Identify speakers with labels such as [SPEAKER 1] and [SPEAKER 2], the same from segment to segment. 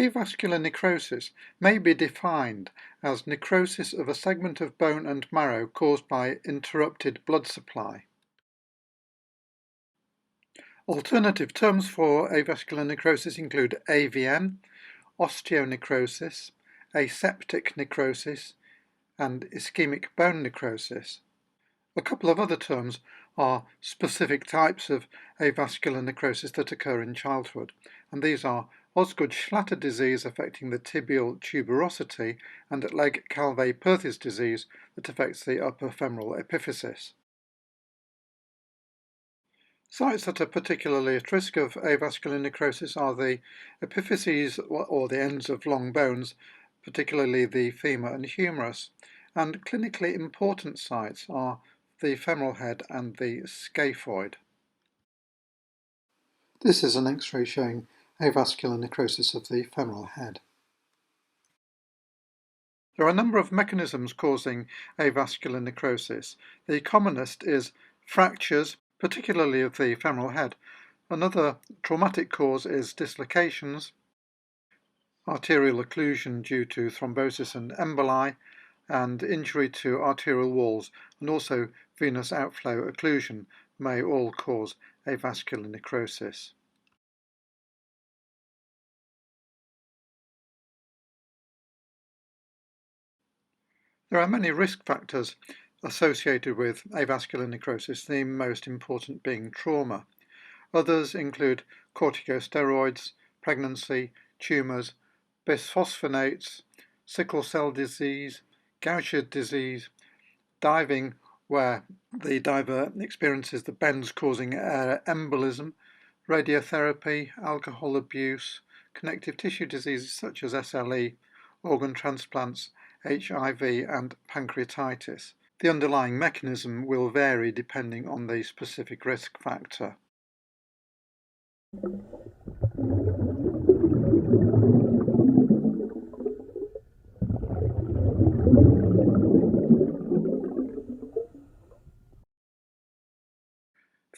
[SPEAKER 1] Avascular necrosis may be defined as necrosis of a segment of bone and marrow caused by interrupted blood supply. Alternative terms for avascular necrosis include AVN, osteonecrosis, aseptic necrosis, and ischemic bone necrosis. A couple of other terms are specific types of avascular necrosis that occur in childhood, and these are osgood-schlatter disease affecting the tibial tuberosity and legg-calve-perthes disease that affects the upper femoral epiphysis. Sites that are particularly at risk of avascular necrosis are the epiphyses or the ends of long bones, particularly the femur and humerus, and clinically important sites are the femoral head and the scaphoid. This is an X-ray showing avascular necrosis of the femoral head. There are a number of mechanisms causing avascular necrosis. The commonest is fractures, particularly of the femoral head. Another traumatic cause is dislocations, arterial occlusion due to thrombosis and emboli, and injury to arterial walls, and also venous outflow occlusion may all cause avascular necrosis. There are many risk factors associated with avascular necrosis, the most important being trauma. Others include corticosteroids, pregnancy, tumours, bisphosphonates, sickle cell disease, Gaucher disease, diving where the diver experiences the bends causing air embolism, radiotherapy, alcohol abuse, connective tissue diseases such as SLE, organ transplants, HIV and pancreatitis. The underlying mechanism will vary depending on the specific risk factor.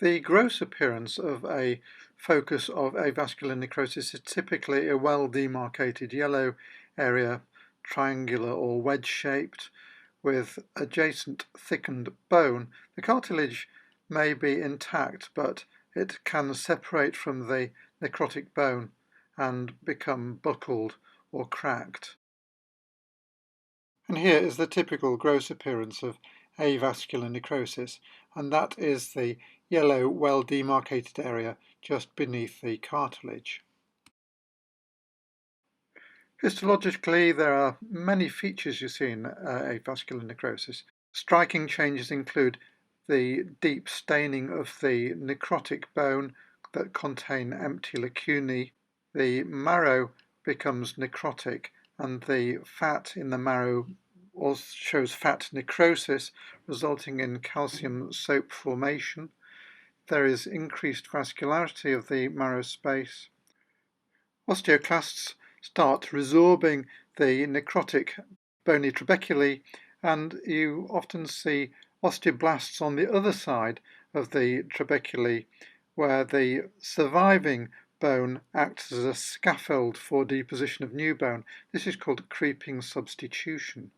[SPEAKER 1] The gross appearance of a focus of avascular necrosis is typically a well-demarcated yellow area, triangular or wedge-shaped, with adjacent thickened bone. The cartilage may be intact, but it can separate from the necrotic bone and become buckled or cracked. And here is the typical gross appearance of avascular necrosis, and that is the yellow, well-demarcated area just beneath the cartilage. Histologically, there are many features you see in avascular necrosis. Striking changes include the deep staining of the necrotic bone that contain empty lacunae. The marrow becomes necrotic, and the fat in the marrow also shows fat necrosis, resulting in calcium soap formation. There is increased vascularity of the marrow space. Osteoclasts start resorbing the necrotic bony trabeculae, and you often see osteoblasts on the other side of the trabeculae, where the surviving bone acts as a scaffold for deposition of new bone. This is called creeping substitution.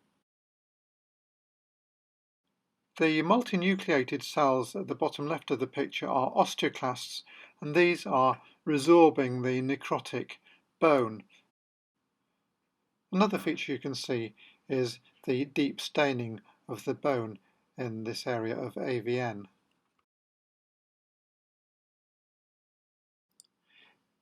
[SPEAKER 1] The multinucleated cells at the bottom left of the picture are osteoclasts, and these are resorbing the necrotic bone. Another feature you can see is the deep staining of the bone in this area of AVN.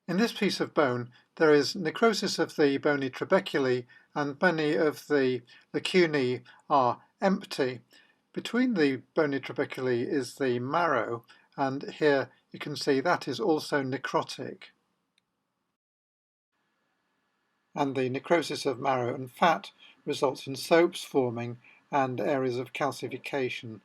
[SPEAKER 1] In this piece of bone, there is necrosis of the bony trabeculae, and many of the lacunae are empty. Between the bony trabeculae is the marrow, and here you can see that is also necrotic. And the necrosis of marrow and fat results in soaps forming and areas of calcification.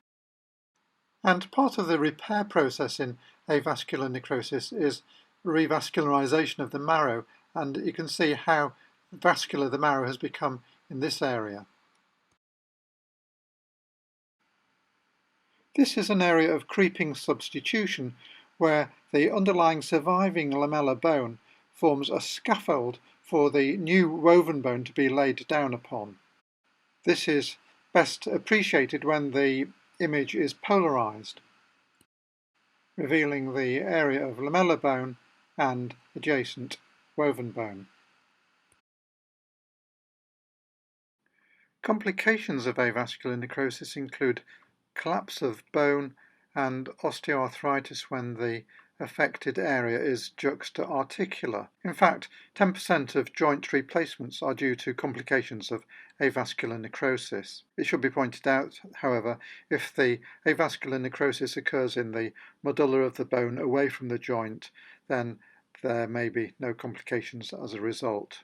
[SPEAKER 1] And part of the repair process in avascular necrosis is revascularization of the marrow, and you can see how vascular the marrow has become in this area. This is an area of creeping substitution where the underlying surviving lamellar bone forms a scaffold for the new woven bone to be laid down upon. This is best appreciated when the image is polarized, revealing the area of lamellar bone and adjacent woven bone. Complications of avascular necrosis include collapse of bone and osteoarthritis when the affected area is juxta-articular. In fact, 10% of joint replacements are due to complications of avascular necrosis. It should be pointed out, however, if the avascular necrosis occurs in the medulla of the bone away from the joint, then there may be no complications as a result.